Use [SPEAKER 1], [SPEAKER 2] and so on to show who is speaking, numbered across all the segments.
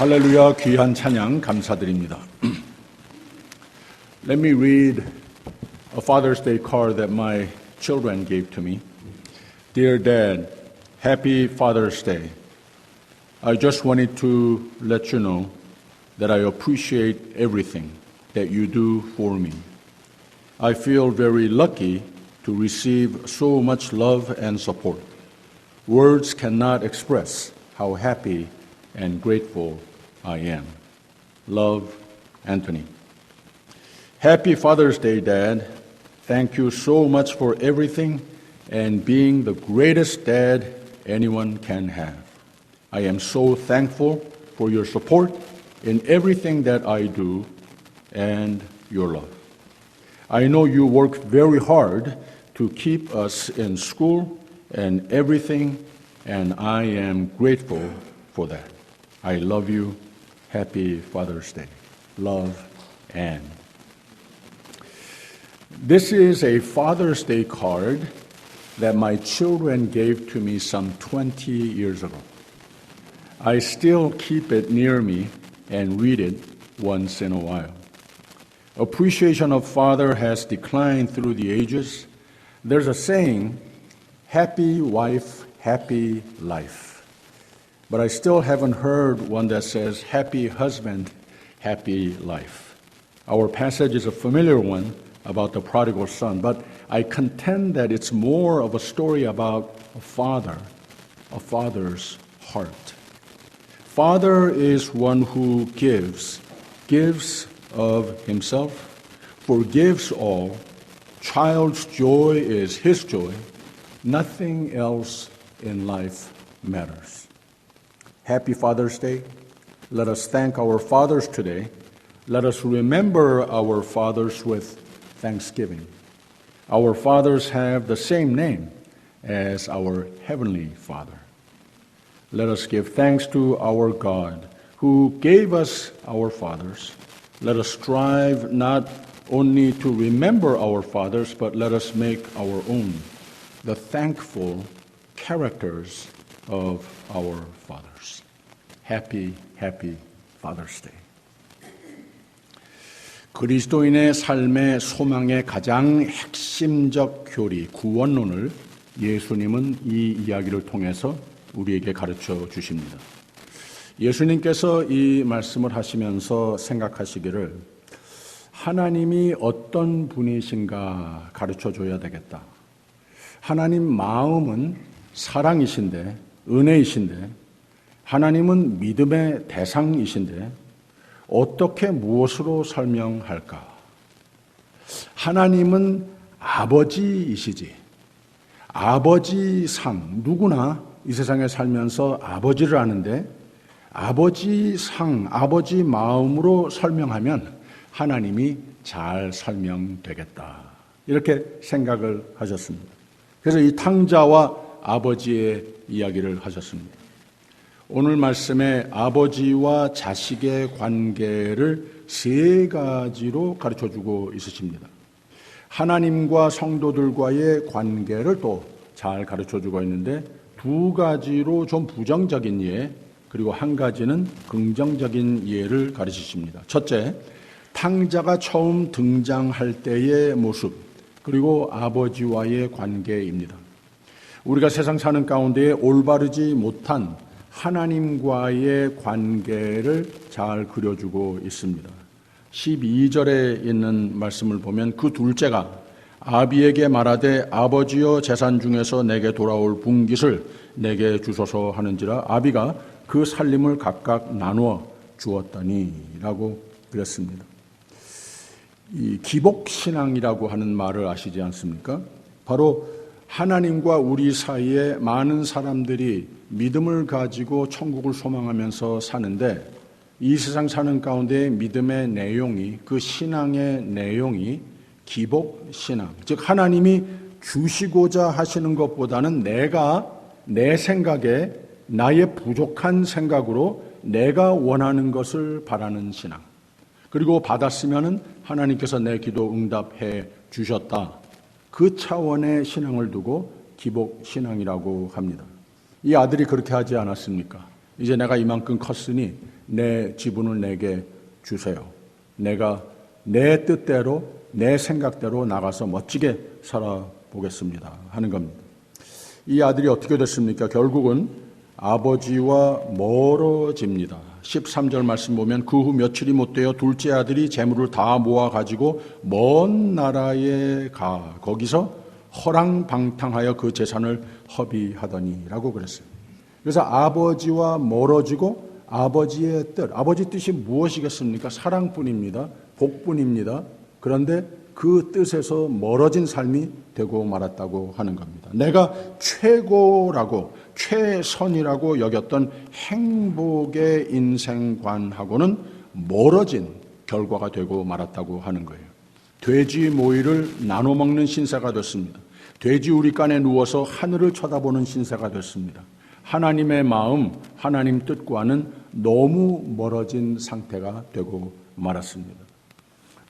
[SPEAKER 1] 할렐루야, 귀한 찬양 감사드립니다. Let me read a Father's Day card that my children gave to me. Dear Dad, happy Father's Day. I just wanted to let you know that I appreciate everything that you do for me. I feel very lucky to receive so much love and support. Words cannot express how happy and grateful I am. Love, Anthony. Happy Father's Day, Dad. Thank you so much for everything and being the greatest dad anyone can have. I am so thankful for your support in everything that I do and your love. I know you work very hard to keep us in school and everything, and I am grateful for that. I love you. Happy Father's Day. Love, Anne. This is a Father's Day card that my children gave to me some 20 years ago. I still keep it near me and read it once in a while. Appreciation of father has declined through the ages. There's a saying, happy wife, happy life. But I still haven't heard one that says, happy husband, happy life. Our passage is a familiar one about the prodigal son, but I contend that it's more of a story about a father's heart. Father is one who gives of himself, forgives all. Child's joy is his joy. Nothing else in life matters. Happy Father's Day. Let us thank our fathers today. Let us remember our fathers with thanksgiving. Our fathers have the same name as our Heavenly Father. Let us give thanks to our God who gave us our fathers. Let us strive not only to remember our fathers, but let us make our own the thankful characters of our fathers. Happy, happy Father's Day. 그리스도인의 삶의 소망의 가장 핵심적 교리, 구원론을 예수님은 이 이야기를 통해서 우리에게 가르쳐 주십니다. 예수님께서 이 말씀을 하시면서 생각하시기를 하나님이 어떤 분이신가 가르쳐 줘야 되겠다. 하나님 마음은 사랑이신데, 은혜이신데, 하나님은 믿음의 대상이신데 어떻게 무엇으로 설명할까? 하나님은 아버지이시지. 아버지상, 누구나 이 세상에 살면서 아버지를 아는데 아버지상, 아버지 마음으로 설명하면 하나님이 잘 설명되겠다. 이렇게 생각을 하셨습니다. 그래서 이 탕자와 아버지의 이야기를 하셨습니다. 오늘 말씀에 아버지와 자식의 관계를 세 가지로 가르쳐주고 있으십니다. 하나님과 성도들과의 관계를 또 잘 가르쳐주고 있는데 두 가지로 좀 부정적인 예, 그리고 한 가지는 긍정적인 예를 가르치십니다. 첫째, 탕자가 처음 등장할 때의 모습, 그리고 아버지와의 관계입니다. 우리가 세상 사는 가운데 올바르지 못한 하나님과의 관계를 잘 그려주고 있습니다. 12절에 있는 말씀을 보면 그 둘째가 아비에게 말하되 아버지여 재산 중에서 내게 돌아올 분깃을 내게 주소서 하는지라 아비가 그 살림을 각각 나누어 주었더니 라고 그랬습니다. 이 기복신앙이라고 하는 말을 아시지 않습니까? 바로 하나님과 우리 사이에 많은 사람들이 믿음을 가지고 천국을 소망하면서 사는데 이 세상 사는 가운데 믿음의 내용이, 그 신앙의 내용이 기복신앙, 즉 하나님이 주시고자 하시는 것보다는 내가 내 생각에 나의 부족한 생각으로 내가 원하는 것을 바라는 신앙, 그리고 받았으면 하나님께서 내 기도 응답해 주셨다. 그 차원의 신앙을 두고 기복신앙이라고 합니다. 이 아들이 그렇게 하지 않았습니까? 이제 내가 이만큼 컸으니 내 지분을 내게 주세요. 내가 내 뜻대로 내 생각대로 나가서 멋지게 살아보겠습니다 하는 겁니다. 이 아들이 어떻게 됐습니까? 결국은 아버지와 멀어집니다. 13절 말씀 보면 그 후 며칠이 못 되어 둘째 아들이 재물을 다 모아가지고 먼 나라에 가 거기서 허랑방탕하여 그 재산을 허비하더니 라고 그랬어요. 그래서 아버지와 멀어지고 아버지의 뜻, 아버지 뜻이 무엇이겠습니까? 사랑뿐입니다. 복뿐입니다. 그런데 그 뜻에서 멀어진 삶이 되고 말았다고 하는 겁니다. 내가 최고라고 최선이라고 여겼던 행복의 인생관하고는 멀어진 결과가 되고 말았다고 하는 거예요. 돼지 모이를 나눠 먹는 신세가 됐습니다. 돼지 우리간에 누워서 하늘을 쳐다보는 신세가 됐습니다. 하나님의 마음, 하나님 뜻과는 너무 멀어진 상태가 되고 말았습니다.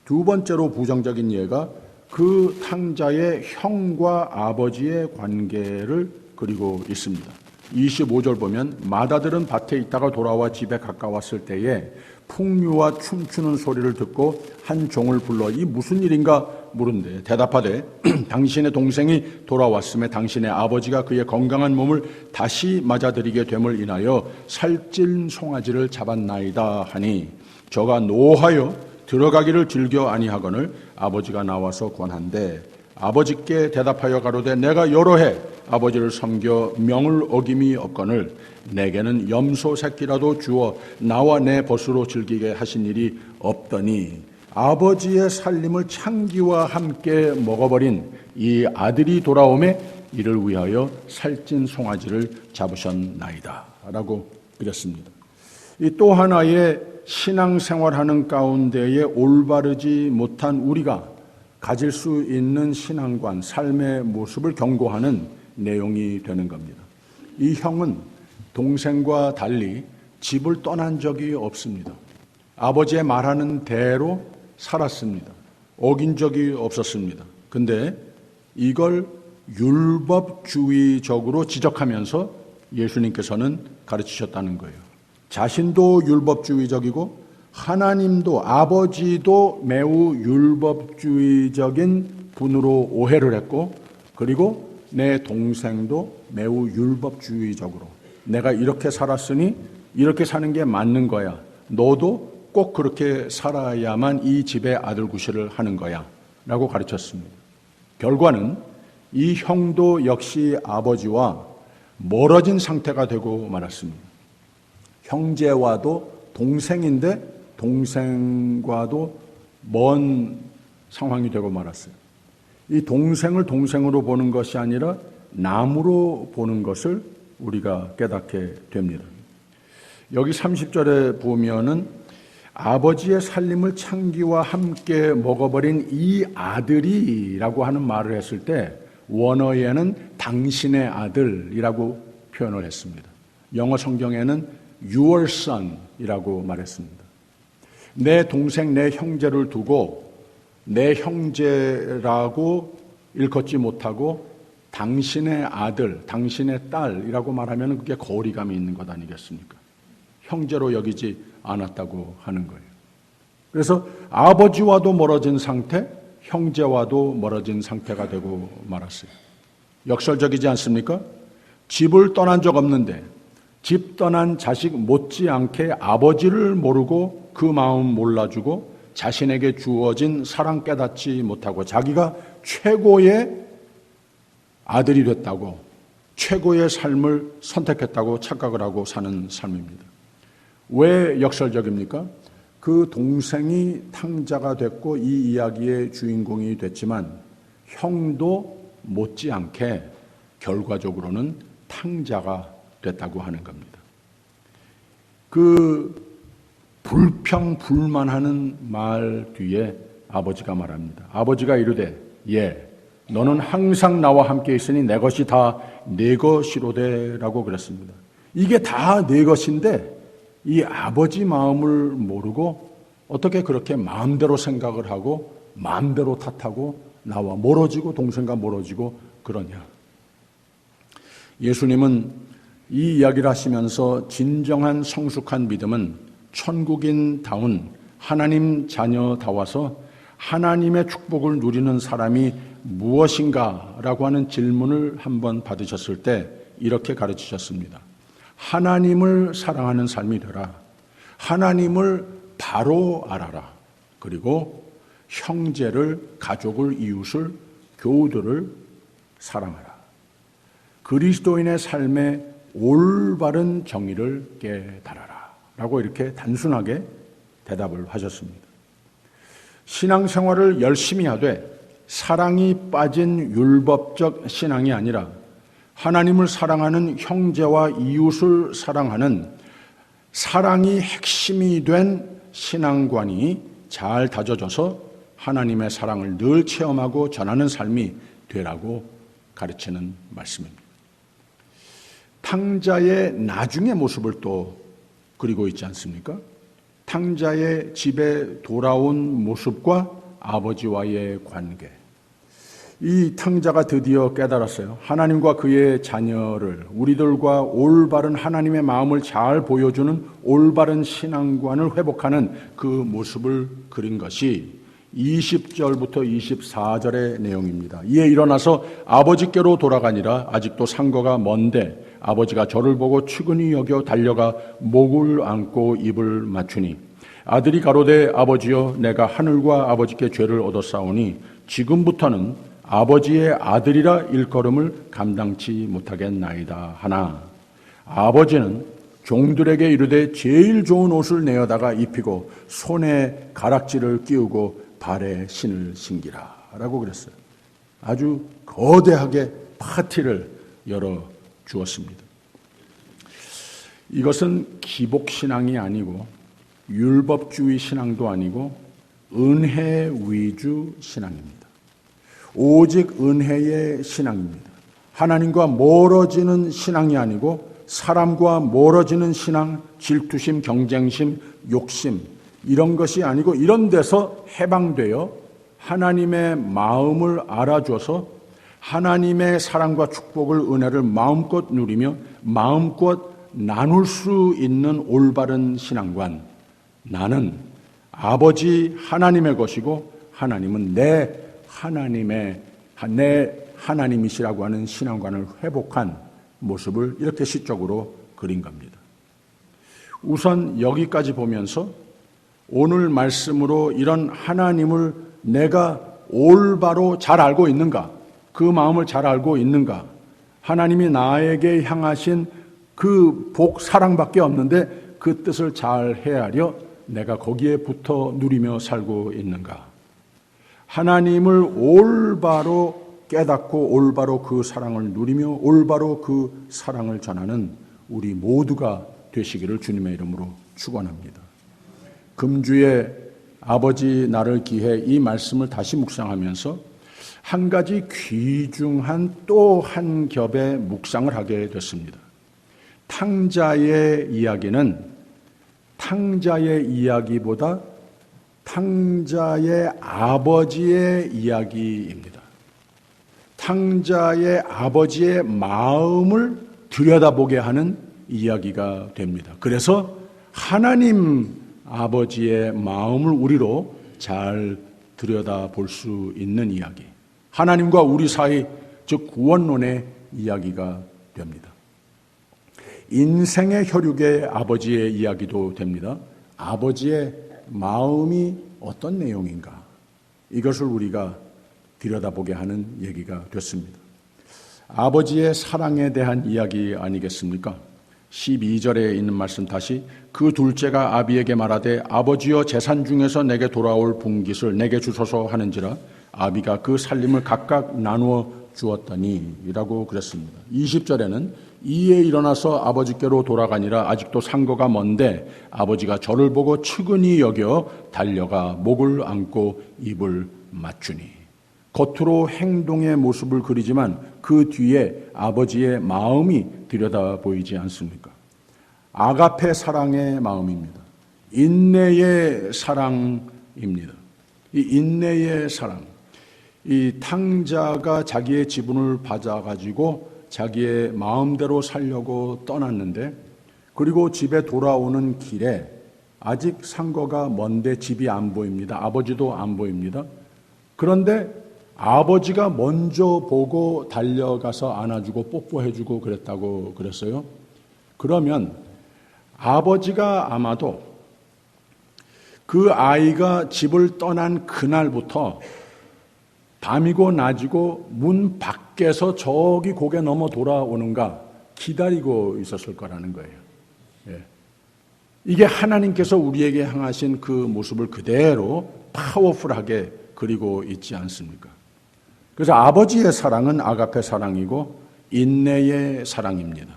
[SPEAKER 1] 두 번째로 부정적인 예가 그 탕자의 형과 아버지의 관계를 그리고 있습니다. 25절 보면 맏아들은 밭에 있다가 돌아와 집에 가까웠을 때에 풍류와 춤추는 소리를 듣고 한 종을 불러 이 무슨 일인가 물은데 대답하되 당신의 동생이 돌아왔음에 당신의 아버지가 그의 건강한 몸을 다시 맞아들이게 됨을 인하여 살찐 송아지를 잡았나이다 하니 저가 노하여 들어가기를 즐겨 아니하거늘 아버지가 나와서 권한대 아버지께 대답하여 가로되 내가 여러 해 아버지를 섬겨 명을 어김이 없거늘 내게는 염소 새끼라도 주어 나와 내 벗으로 즐기게 하신 일이 없더니 아버지의 살림을 창기와 함께 먹어버린 이 아들이 돌아오매 이를 위하여 살찐 송아지를 잡으셨나이다 라고 그렸습니다. 이 또 하나의 신앙생활하는 가운데에 올바르지 못한 우리가 가질 수 있는 신앙관, 삶의 모습을 경고하는 내용이 되는 겁니다. 이 형은 동생과 달리 집을 떠난 적이 없습니다. 아버지의 말하는 대로 살았습니다. 어긴 적이 없었습니다. 근데 이걸 율법주의적으로 지적하면서 예수님께서는 가르치셨다는 거예요. 자신도 율법주의적이고 하나님도 아버지도 매우 율법주의적인 분으로 오해를 했고 그리고 내 동생도 매우 율법주의적으로 내가 이렇게 살았으니 이렇게 사는 게 맞는 거야. 너도 꼭 그렇게 살아야만 이 집의 아들 구실을 하는 거야 라고 가르쳤습니다. 결과는 이 형도 역시 아버지와 멀어진 상태가 되고 말았습니다. 형제와도 동생인데 동생과도 먼 상황이 되고 말았어요. 이 동생을 동생으로 보는 것이 아니라 남으로 보는 것을 우리가 깨닫게 됩니다. 여기 30절에 보면은 아버지의 살림을 창기와 함께 먹어버린 이 아들이라고 하는 말을 했을 때 원어에는 당신의 아들이라고 표현을 했습니다. 영어 성경에는 your son이라고 말했습니다. 내 동생, 내 형제를 두고 내 형제라고 일컫지 못하고 당신의 아들, 당신의 딸이라고 말하면 그게 거리감이 있는 것 아니겠습니까? 형제로 여기지 않았다고 하는 거예요. 그래서 아버지와도 멀어진 상태, 형제와도 멀어진 상태가 되고 말았어요. 역설적이지 않습니까? 집을 떠난 적 없는데 집 떠난 자식 못지않게 아버지를 모르고 그 마음 몰라주고 자신에게 주어진 사랑 깨닫지 못하고 자기가 최고의 아들이 됐다고 최고의 삶을 선택했다고 착각을 하고 사는 삶입니다. 왜 역설적입니까? 그 동생이 탕자가 됐고 이 이야기의 주인공이 됐지만 형도 못지않게 결과적으로는 탕자가 됐다고 하는 겁니다. 그 불평불만하는 말 뒤에 아버지가 말합니다. 아버지가 이르되 너는 항상 나와 함께 있으니 내 것이 다 내 것이로되 라고 그랬습니다. 이게 다 내 것인데 이 아버지 마음을 모르고 어떻게 그렇게 마음대로 생각을 하고 마음대로 탓하고 나와 멀어지고 동생과 멀어지고 그러냐. 예수님은 이 이야기를 하시면서 진정한 성숙한 믿음은 천국인다운 하나님 자녀다워서 하나님의 축복을 누리는 사람이 무엇인가라고 하는 질문을 한번 받으셨을 때 이렇게 가르치셨습니다. 하나님을 사랑하는 삶이 되라. 하나님을 바로 알아라. 그리고 형제를, 가족을, 이웃을, 교우들을 사랑하라. 그리스도인의 삶의 올바른 정의를 깨달아라. 라고 이렇게 단순하게 대답을 하셨습니다. 신앙생활을 열심히 하되 사랑이 빠진 율법적 신앙이 아니라 하나님을 사랑하는 형제와 이웃을 사랑하는 사랑이 핵심이 된 신앙관이 잘 다져져서 하나님의 사랑을 늘 체험하고 전하는 삶이 되라고 가르치는 말씀입니다. 탕자의 나중의 모습을 또 그리고 있지 않습니까? 탕자의 집에 돌아온 모습과 아버지와의 관계. 이 탕자가 드디어 깨달았어요. 하나님과 그의 자녀를, 우리들과 올바른 하나님의 마음을 잘 보여주는 올바른 신앙관을 회복하는 그 모습을 그린 것이 20절부터 24절의 내용입니다. 이에 일어나서 아버지께로 돌아가니라. 아직도 상거가 먼데 아버지가 저를 보고 측은히 여겨 달려가 목을 안고 입을 맞추니 아들이 가로되 아버지여 내가 하늘과 아버지께 죄를 얻었사오니 지금부터는 아버지의 아들이라 일컬음을 감당치 못하겠나이다 하나 아버지는 종들에게 이르되 제일 좋은 옷을 내어다가 입히고 손에 가락지를 끼우고 발에 신을 신기라 라고 그랬어요. 아주 거대하게 파티를 열어 주었습니다. 이것은 기복신앙이 아니고 율법주의 신앙도 아니고 은혜 위주 신앙입니다. 오직 은혜의 신앙입니다. 하나님과 멀어지는 신앙이 아니고 사람과 멀어지는 신앙, 질투심, 경쟁심, 욕심 이런 것이 아니고 이런 데서 해방되어 하나님의 마음을 알아줘서 하나님의 사랑과 축복을, 은혜를 마음껏 누리며 마음껏 나눌 수 있는 올바른 신앙관. 나는 아버지 하나님의 것이고 하나님은 내 하나님이시라고 하는 신앙관을 회복한 모습을 이렇게 시적으로 그린 겁니다. 우선 여기까지 보면서 오늘 말씀으로 이런 하나님을 내가 올바로 잘 알고 있는가? 그 마음을 잘 알고 있는가? 하나님이 나에게 향하신 그 복, 사랑밖에 없는데 그 뜻을 잘 헤아려 내가 거기에 붙어 누리며 살고 있는가? 하나님을 올바로 깨닫고 올바로 그 사랑을 누리며 올바로 그 사랑을 전하는 우리 모두가 되시기를 주님의 이름으로 축원합니다. 금주에 아버지 나를 기해 이 말씀을 다시 묵상하면서 한 가지 귀중한 또 한 겹의 묵상을 하게 됐습니다. 탕자의 이야기는 탕자의 이야기보다 탕자의 아버지의 이야기입니다. 탕자의 아버지의 마음을 들여다보게 하는 이야기가 됩니다. 그래서 하나님 아버지의 마음을 우리로 잘 들여다볼 수 있는 이야기. 하나님과 우리 사이, 즉 구원론의 이야기가 됩니다. 인생의 혈육의 아버지의 이야기도 됩니다. 아버지의 마음이 어떤 내용인가? 이것을 우리가 들여다보게 하는 얘기가 됐습니다. 아버지의 사랑에 대한 이야기 아니겠습니까? 12절에 있는 말씀 다시 그 둘째가 아비에게 말하되 아버지여 재산 중에서 내게 돌아올 분깃을 내게 주소서 하는지라 아비가 그 살림을 각각 나누어 주었더니 이라고 그랬습니다. 20절에는 이에 일어나서 아버지께로 돌아가니라 아직도 상거가 먼데 아버지가 저를 보고 측은히 여겨 달려가 목을 안고 입을 맞추니 겉으로 행동의 모습을 그리지만 그 뒤에 아버지의 마음이 들여다 보이지 않습니까? 아가페 사랑의 마음입니다. 인내의 사랑입니다. 이 인내의 사랑. 이 탕자가 자기의 지분을 받아가지고 자기의 마음대로 살려고 떠났는데, 그리고 집에 돌아오는 길에 아직 상거가 먼데 집이 안 보입니다. 아버지도 안 보입니다. 그런데 아버지가 먼저 보고 달려가서 안아주고 뽀뽀해주고 그랬다고 그랬어요. 그러면 아버지가 아마도 그 아이가 집을 떠난 그날부터 밤이고 낮이고 문 밖에서 저기 고개 넘어 돌아오는가 기다리고 있었을 거라는 거예요. 예. 이게 하나님께서 우리에게 향하신 그 모습을 그대로 파워풀하게 그리고 있지 않습니까? 그래서 아버지의 사랑은 아가페 사랑이고 인내의 사랑입니다.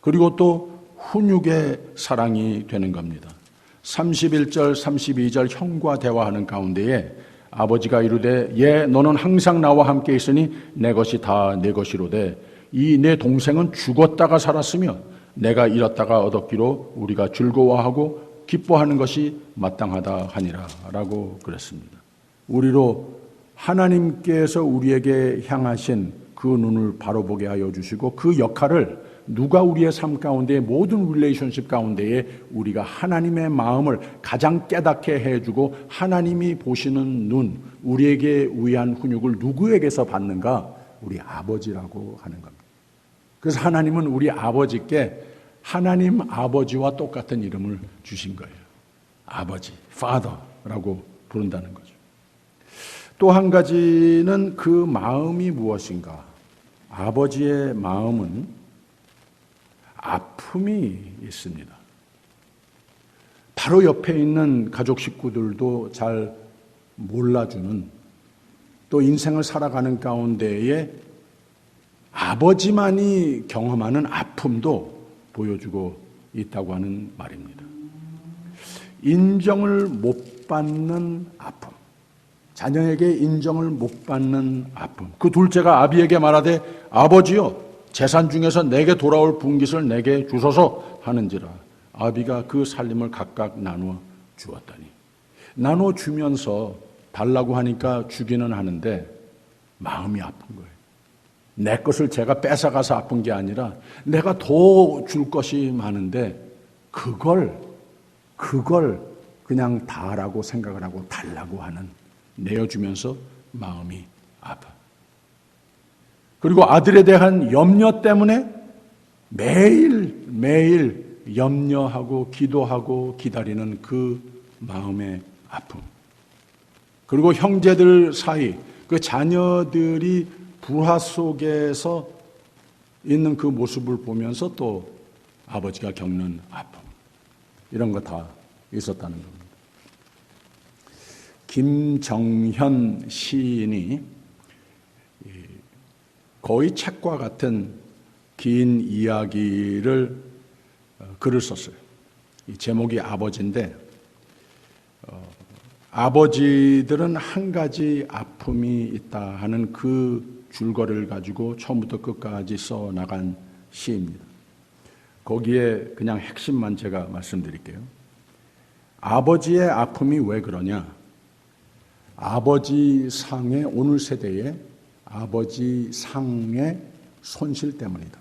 [SPEAKER 1] 그리고 또 훈육의 사랑이 되는 겁니다. 31절, 32절 형과 대화하는 가운데에 아버지가 이르되 예 너는 항상 나와 함께 있으니 내 것이 다 내 것이로되 이 내 동생은 죽었다가 살았으며 내가 잃었다가 얻었기로 우리가 즐거워하고 기뻐하는 것이 마땅하다 하니라 라고 그랬습니다. 우리로 하나님께서 우리에게 향하신 그 눈을 바로 보게 하여 주시고 그 역할을 누가 우리의 삶 가운데 모든 릴레이션십 가운데에 우리가 하나님의 마음을 가장 깨닫게 해주고 하나님이 보시는 눈, 우리에게 위한 훈육을 누구에게서 받는가? 우리 아버지라고 하는 겁니다. 그래서 하나님은 우리 아버지께 하나님 아버지와 똑같은 이름을 주신 거예요. 아버지, Father라고 부른다는 거죠. 또 한 가지는 그 마음이 무엇인가? 아버지의 마음은 아픔이 있습니다. 바로 옆에 있는 가족 식구들도 잘 몰라주는, 또 인생을 살아가는 가운데에 아버지만이 경험하는 아픔도 보여주고 있다고 하는 말입니다. 인정을 못 받는 아픔, 자녀에게 인정을 못 받는 아픔. 그 둘째가 아비에게 말하되 아버지여 재산 중에서 내게 돌아올 분깃을 내게 주소서 하는지라. 아비가 그 살림을 각각 나누어 주었다니. 나누어 주면서 달라고 하니까 주기는 하는데 마음이 아픈 거예요. 내 것을 제가 뺏어가서 아픈 게 아니라 내가 더 줄 것이 많은데 그걸 그냥 다라고 생각을 하고 달라고 하는, 내어주면서 마음이 아파. 그리고 아들에 대한 염려 때문에 매일 염려하고 기도하고 기다리는 그 마음의 아픔. 그리고 형제들 사이 그 자녀들이 불화 속에서 있는 그 모습을 보면서 또 아버지가 겪는 아픔, 이런 거 다 있었다는 겁니다. 김정현 시인이 거의 책과 같은 긴 이야기를 글을 썼어요. 이 제목이 아버지인데, 아버지들은 한 가지 아픔이 있다 하는 그 줄거리를 가지고 처음부터 끝까지 써나간 시입니다. 거기에 그냥 핵심만 제가 말씀드릴게요. 아버지의 아픔이 왜 그러냐? 아버지 상의, 오늘 세대의 아버지 상의 손실 때문이다.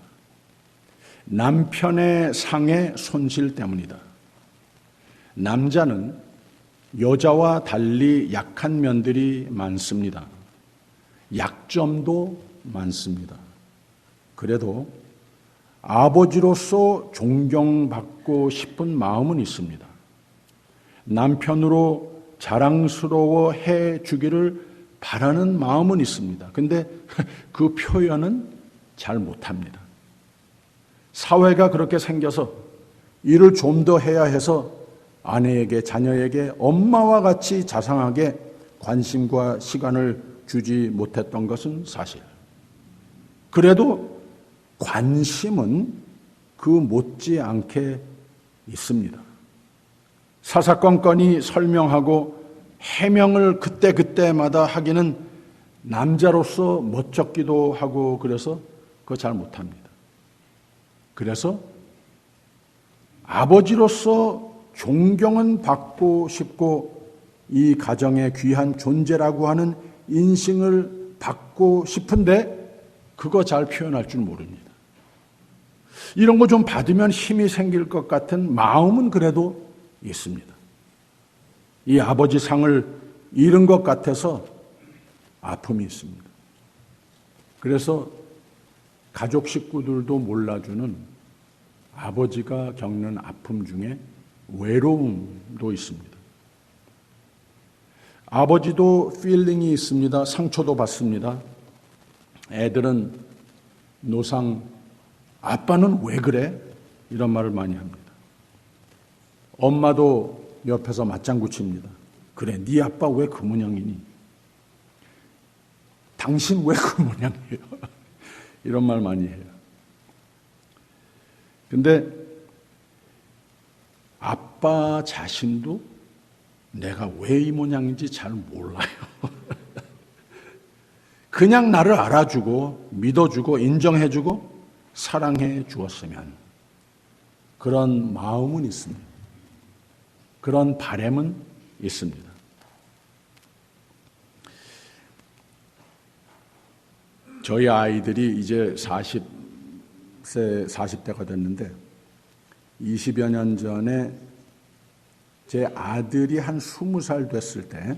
[SPEAKER 1] 남편의 상의 손실 때문이다. 남자는 여자와 달리 약한 면들이 많습니다. 약점도 많습니다. 그래도 아버지로서 존경받고 싶은 마음은 있습니다. 남편으로 자랑스러워 해 주기를 바라는 마음은 있습니다. 근데 그 표현은 잘 못합니다. 사회가 그렇게 생겨서 일을 좀 더 해야 해서 아내에게, 자녀에게 엄마와 같이 자상하게 관심과 시간을 주지 못했던 것은 사실. 그래도 관심은 그 못지않게 있습니다. 사사건건이 설명하고 해명을 그때그때마다 하기는 남자로서 멋쩍기도 하고 그래서 그거 잘 못합니다. 그래서 아버지로서 존경은 받고 싶고 이 가정의 귀한 존재라고 하는 인식을 받고 싶은데 그거 잘 표현할 줄 모릅니다. 이런 거 좀 받으면 힘이 생길 것 같은 마음은 그래도 있습니다. 이 아버지 상을 잃은 것 같아서 아픔이 있습니다. 그래서 가족 식구들도 몰라주는 아버지가 겪는 아픔 중에 외로움도 있습니다. 아버지도 필링이 있습니다. 상처도 받습니다. 애들은 노상, 아빠는 왜 그래? 이런 말을 많이 합니다. 엄마도 옆에서 맞장구 칩니다. 그래, 네 아빠 왜 그 모양이니? 당신 왜 그 모양이에요? 이런 말 많이 해요. 근데 아빠 자신도 내가 왜 이 모양인지 잘 몰라요. 그냥 나를 알아주고 믿어주고 인정해주고 사랑해 주었으면, 그런 마음은 있습니다. 그런 바람은 있습니다. 저희 아이들이 이제 40대가 됐는데 20여 년 전에 제 아들이 한 20살 됐을 때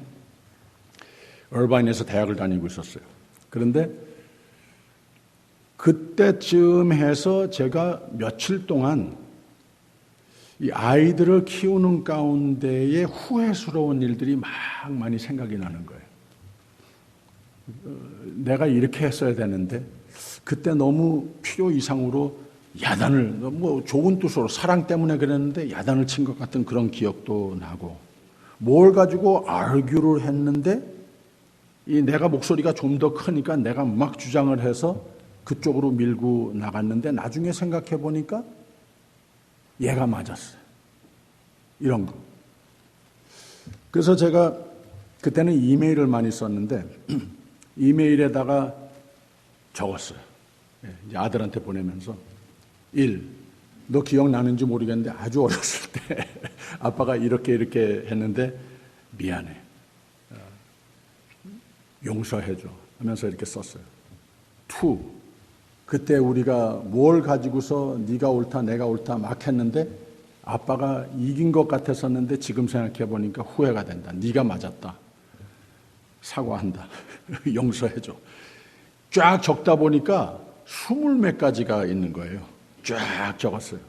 [SPEAKER 1] 얼바인에서 대학을 다니고 있었어요. 그런데 그때쯤 해서 제가 며칠 동안 이 아이들을 키우는 가운데에 후회스러운 일들이 막 많이 생각이 나는 거예요. 내가 이렇게 했어야 되는데 그때 너무 필요 이상으로 야단을, 뭐 좋은 뜻으로 사랑 때문에 그랬는데 야단을 친 것 같은 그런 기억도 나고, 뭘 가지고 아르규를 했는데 이 내가 목소리가 좀 더 크니까 내가 막 주장을 해서 그쪽으로 밀고 나갔는데 나중에 생각해 보니까 얘가 맞았어요. 이런 거. 그래서 제가 그때는 이메일을 많이 썼는데 이메일에다가 적었어요. 이제 아들한테 보내면서 1. 너 기억나는지 모르겠는데 아주 어렸을 때 아빠가 이렇게 했는데 미안해. 용서해줘 하면서 이렇게 썼어요. 2. 그때 우리가 뭘 가지고서 네가 옳다 내가 옳다 막 했는데 아빠가 이긴 것 같았었는데 지금 생각해 보니까 후회가 된다. 네가 맞았다. 사과한다. 용서해줘. 쫙 적다 보니까 20몇 가지가 있는 거예요. 쫙 적었어요.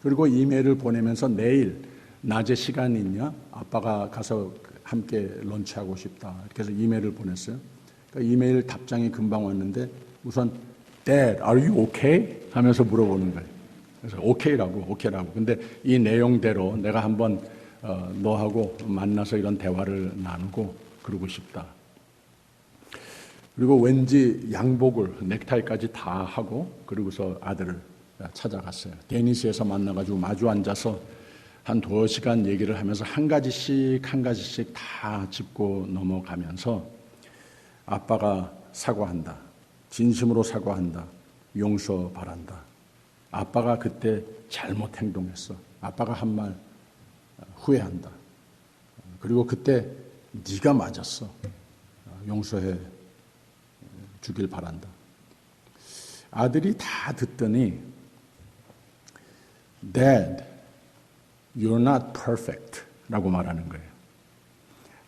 [SPEAKER 1] 그리고 이메일을 보내면서 내일 낮에 시간 있냐? 아빠가 가서 함께 런치하고 싶다. 이렇게 해서 이메일을 보냈어요. 그러니까 이메일 답장이 금방 왔는데 우선 Dad, are you okay? 하면서 물어보는 거예요. 그래서 오케이라고. 근데 이 내용대로 내가 한번 너하고 만나서 이런 대화를 나누고 그러고 싶다. 그리고 왠지 양복을 넥타이까지 다 하고 그러고서 아들을 찾아갔어요. 데니스에서 만나가지고 마주 앉아서 한 2시간 얘기를 하면서 한 가지씩 다 짚고 넘어가면서 아빠가 사과한다. 진심으로 사과한다. 용서 바란다. 아빠가 그때 잘못 행동했어. 아빠가 한 말 후회한다. 그리고 그때 네가 맞았어. 용서해 주길 바란다. 아들이 다 듣더니 Dad, you're not perfect 라고 말하는 거예요.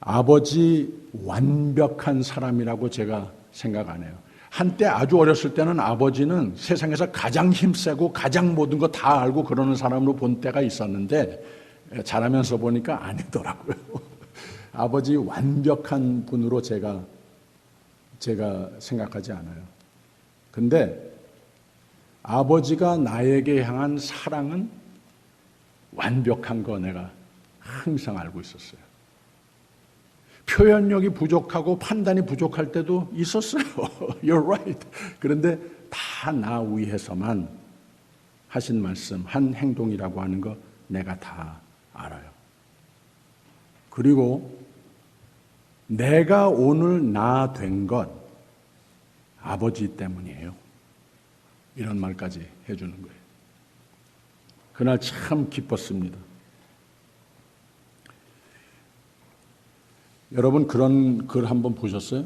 [SPEAKER 1] 아버지 완벽한 사람이라고 제가 생각 안 해요. 한때 아주 어렸을 때는 아버지는 세상에서 가장 힘세고 가장 모든 거 다 알고 그러는 사람으로 본 때가 있었는데 자라면서 보니까 아니더라고요. 아버지 완벽한 분으로 제가 생각하지 않아요. 근데 아버지가 나에게 향한 사랑은 완벽한 거 내가 항상 알고 있었어요. 표현력이 부족하고 판단이 부족할 때도 있었어요. You're right. 그런데 다 나 위해서만 하신 말씀, 한 행동이라고 하는 거 내가 다 알아요. 그리고 내가 오늘 나 된 것 아버지 때문이에요. 이런 말까지 해주는 거예요. 그날 참 기뻤습니다. 여러분 그런 글 한번 보셨어요?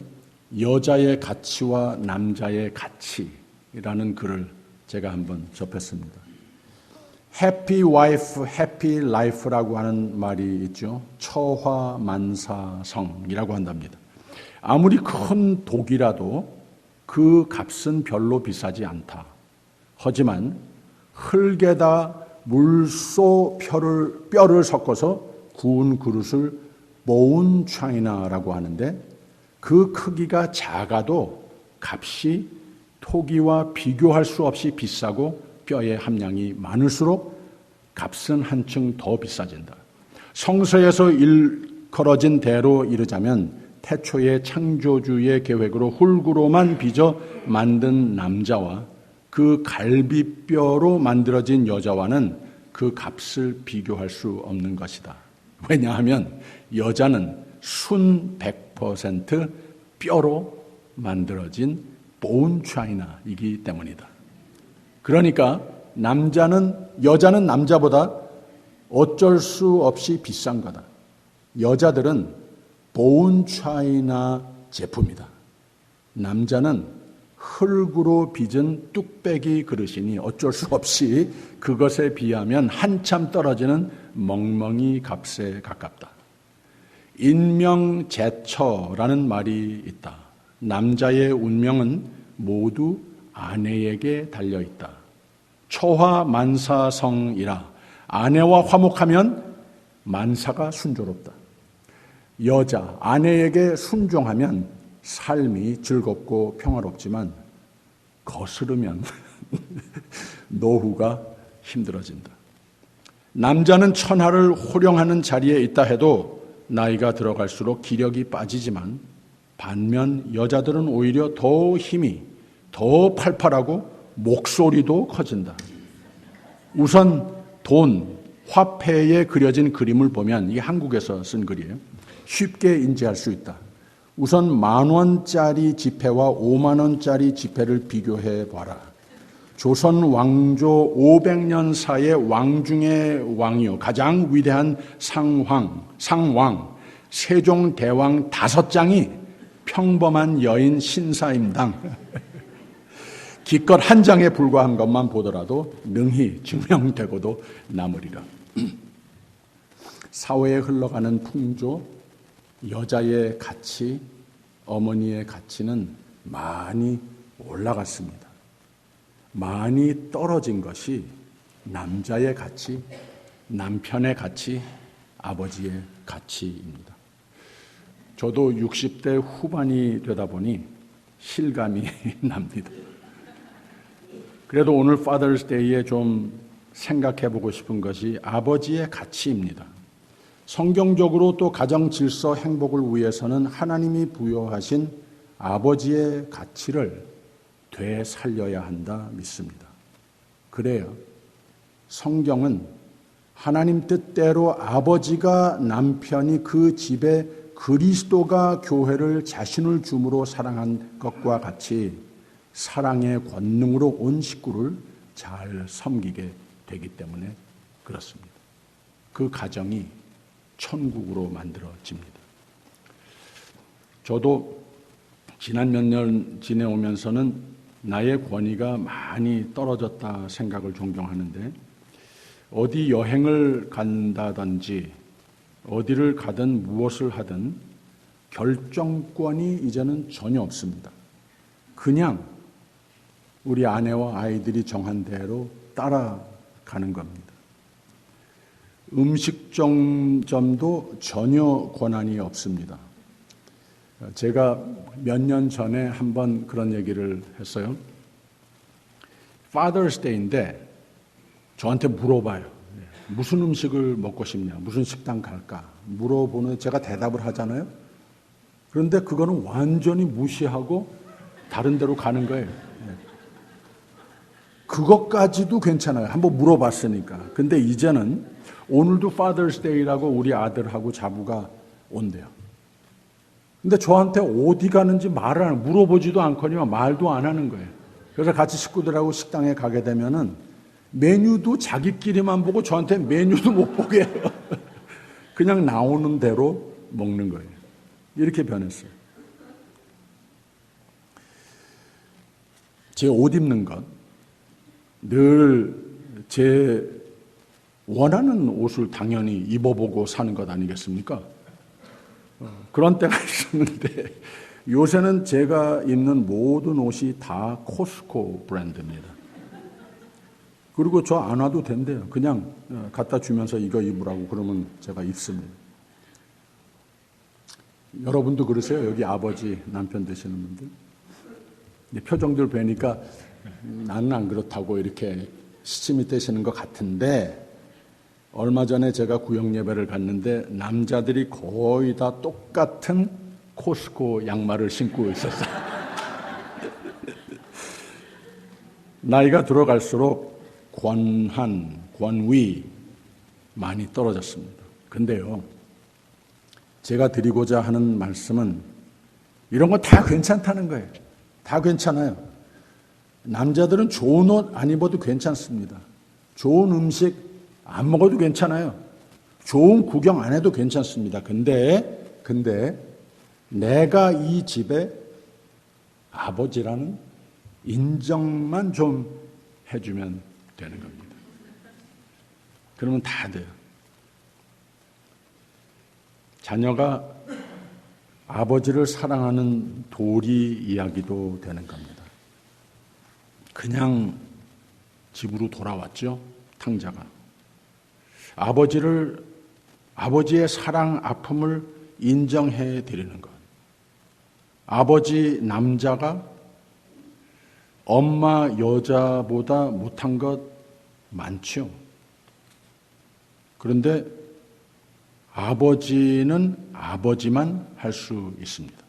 [SPEAKER 1] 여자의 가치와 남자의 가치라는 글을 제가 한번 접했습니다. 해피 와이프, 해피 라이프라고 하는 말이 있죠. 처화만사성이라고 한답니다. 아무리 큰 독이라도 그 값은 별로 비싸지 않다. 하지만 흙에다 물소 뼈를 섞어서 구운 그릇을 보운 차이나라고 하는데 그 크기가 작아도 값이 토기와 비교할 수 없이 비싸고 뼈의 함량이 많을수록 값은 한층 더 비싸진다. 성서에서 일컬어진 대로 이르자면 태초의 창조주의 계획으로 흙으로만 빚어 만든 남자와 그 갈비뼈로 만들어진 여자와는 그 값을 비교할 수 없는 것이다. 왜냐하면 여자는 순 100% 뼈로 만들어진 본 차이나이기 때문이다. 그러니까 여자는 남자보다 어쩔 수 없이 비싼 거다. 여자들은 본 차이나 제품이다. 남자는 흙으로 빚은 뚝배기 그릇이니 어쩔 수 없이 그것에 비하면 한참 떨어지는 멍멍이 값에 가깝다. 인명제처라는 말이 있다. 남자의 운명은 모두 아내에게 달려있다. 처화만사성이라 아내와 화목하면 만사가 순조롭다. 여자, 아내에게 순종하면 삶이 즐겁고 평화롭지만 거스르면 노후가 힘들어진다. 남자는 천하를 호령하는 자리에 있다 해도 나이가 들어갈수록 기력이 빠지지만 반면 여자들은 오히려 더 힘이 더 팔팔하고 목소리도 커진다. 우선 돈, 화폐에 그려진 그림을 보면 이게 한국에서 쓴 글이에요. 쉽게 인지할 수 있다. 우선 10,000원짜리 지폐와 50,000원짜리 지폐를 비교해 봐라. 조선 왕조 500년 사이의 왕 중의 왕이요. 가장 위대한 상왕, 세종대왕 5장이 평범한 여인 신사임당 기껏 한 장에 불과한 것만 보더라도 능히 증명되고도 남으리라. 사회에 흘러가는 풍조, 여자의 가치, 어머니의 가치는 많이 올라갔습니다. 많이 떨어진 것이 남자의 가치, 남편의 가치, 아버지의 가치입니다. 저도 60대 후반이 되다 보니 실감이 납니다. 그래도 오늘 Father's Day에 좀 생각해 보고 싶은 것이 아버지의 가치입니다. 성경적으로 또 가정 질서 행복을 위해서는 하나님이 부여하신 아버지의 가치를 되살려야 한다 믿습니다. 그래요. 성경은 하나님 뜻대로 아버지가 남편이 그 집에 그리스도가 교회를 자신을 줌으로 사랑한 것과 같이 사랑의 권능으로 온 식구를 잘 섬기게 되기 때문에 그렇습니다. 그 가정이 천국으로 만들어집니다. 저도 지난 몇 년 지내오면서는 나의 권위가 많이 떨어졌다 생각을 종종 하는데 어디 여행을 간다든지 어디를 가든 무엇을 하든 결정권이 이제는 전혀 없습니다. 그냥 우리 아내와 아이들이 정한 대로 따라가는 겁니다. 음식점도 전혀 권한이 없습니다. 제가 몇 년 전에 한번 그런 얘기를 했어요. Father's Day인데 저한테 물어봐요. 무슨 음식을 먹고 싶냐? 무슨 식당 갈까? 물어보는 제가 대답을 하잖아요. 그런데 그거는 완전히 무시하고 다른 데로 가는 거예요. 그것까지도 괜찮아요. 한번 물어봤으니까. 근데 이제는 오늘도 Father's Day라고 우리 아들하고 자부가 온대요. 근데 저한테 어디 가는지 물어보지도 않거니와 말도 안 하는 거예요. 그래서 같이 식구들하고 식당에 가게 되면은 메뉴도 자기끼리만 보고 저한테 메뉴도 못 보게 해요. 그냥 나오는 대로 먹는 거예요. 이렇게 변했어요. 제 옷 입는 것, 늘 제 원하는 옷을 당연히 입어보고 사는 것 아니겠습니까? 그런 때가 있었는데 요새는 제가 입는 모든 옷이 다 코스코 브랜드입니다. 그리고 저 안 와도 된대요. 그냥 갖다 주면서 이거 입으라고 그러면 제가 입습니다. 여러분도 그러세요? 여기 아버지, 남편 되시는 분들? 표정들 뵈니까 나는 안 그렇다고 이렇게 시침이 떼시는 것 같은데 얼마 전에 제가 구역 예배를 갔는데 남자들이 거의 다 똑같은 코스코 양말을 신고 있었어요. 나이가 들어갈수록 권한, 권위 많이 떨어졌습니다. 근데요, 제가 드리고자 하는 말씀은 이런 거 다 괜찮다는 거예요. 다 괜찮아요. 남자들은 좋은 옷 안 입어도 괜찮습니다. 좋은 음식 안 먹어도 괜찮아요. 좋은 구경 안 해도 괜찮습니다. 근데 내가 이 집의 아버지라는 인정만 좀 해주면 되는 겁니다. 그러면 다 돼요. 자녀가 아버지를 사랑하는 도리 이야기도 되는 겁니다. 그냥 집으로 돌아왔죠, 탕자가. 아버지의 사랑, 아픔을 인정해 드리는 것. 아버지 남자가 엄마 여자보다 못한 것 많죠. 그런데 아버지는 아버지만 할 수 있습니다.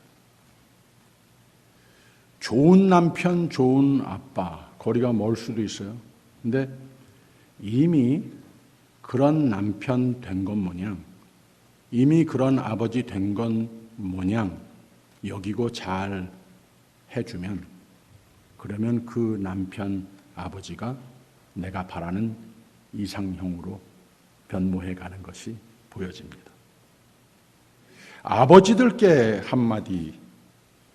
[SPEAKER 1] 좋은 남편, 좋은 아빠, 거리가 멀 수도 있어요. 근데 이미 그런 남편 된 것 모양, 이미 그런 아버지 된 것 모양 여기고 잘 해주면, 그러면 그 남편, 아버지가 내가 바라는 이상형으로 변모해 가는 것이 보여집니다. 아버지들께 한마디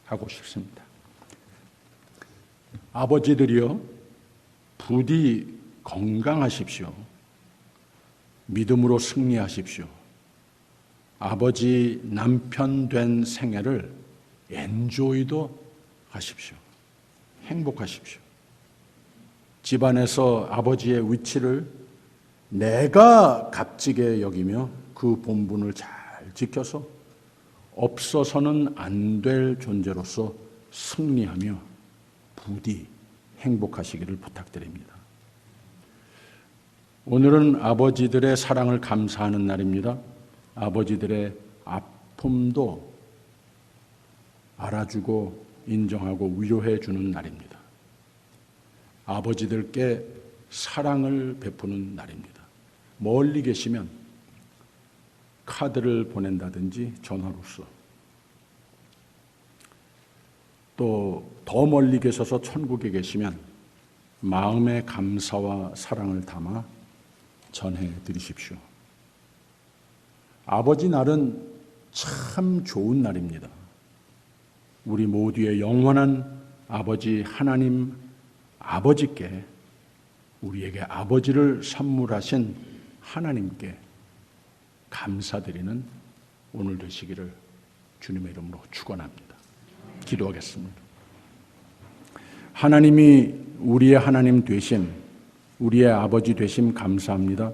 [SPEAKER 1] 하고 싶습니다. 아버지들이요, 부디 건강하십시오. 믿음으로 승리하십시오. 아버지 남편 된 생애를 엔조이도 하십시오. 행복하십시오. 집안에서 아버지의 위치를 내가 값지게 여기며 그 본분을 잘 지켜서 없어서는 안 될 존재로서 승리하며 부디 행복하시기를 부탁드립니다. 오늘은 아버지들의 사랑을 감사하는 날입니다. 아버지들의 아픔도 알아주고 인정하고 위로해 주는 날입니다. 아버지들께 사랑을 베푸는 날입니다. 멀리 계시면 카드를 보낸다든지 전화로서, 또 더 멀리 계셔서 천국에 계시면 마음의 감사와 사랑을 담아 전해 드리십시오. 아버지 날은 참 좋은 날입니다. 우리 모두의 영원한 아버지 하나님 아버지께, 우리에게 아버지를 선물하신 하나님께 감사드리는 오늘 되시기를 주님의 이름으로 축원합니다. 기도하겠습니다. 하나님이 우리의 하나님 되심, 우리의 아버지 되심 감사합니다.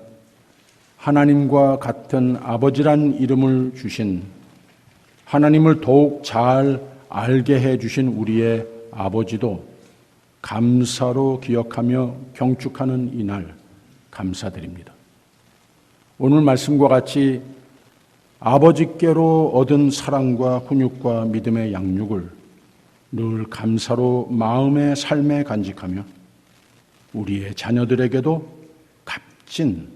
[SPEAKER 1] 하나님과 같은 아버지란 이름을 주신, 하나님을 더욱 잘 알게 해 주신 우리의 아버지도 감사로 기억하며 경축하는 이날 감사드립니다. 오늘 말씀과 같이 아버지께로 얻은 사랑과 훈육과 믿음의 양육을 늘 감사로 마음의 삶에 간직하며 우리의 자녀들에게도 값진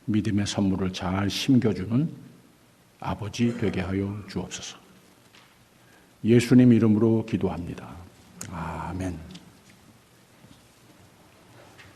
[SPEAKER 1] 믿음의 선물을 잘 심겨주는 아버지 되게 하여 주옵소서. 예수님 이름으로 기도합니다. 아멘.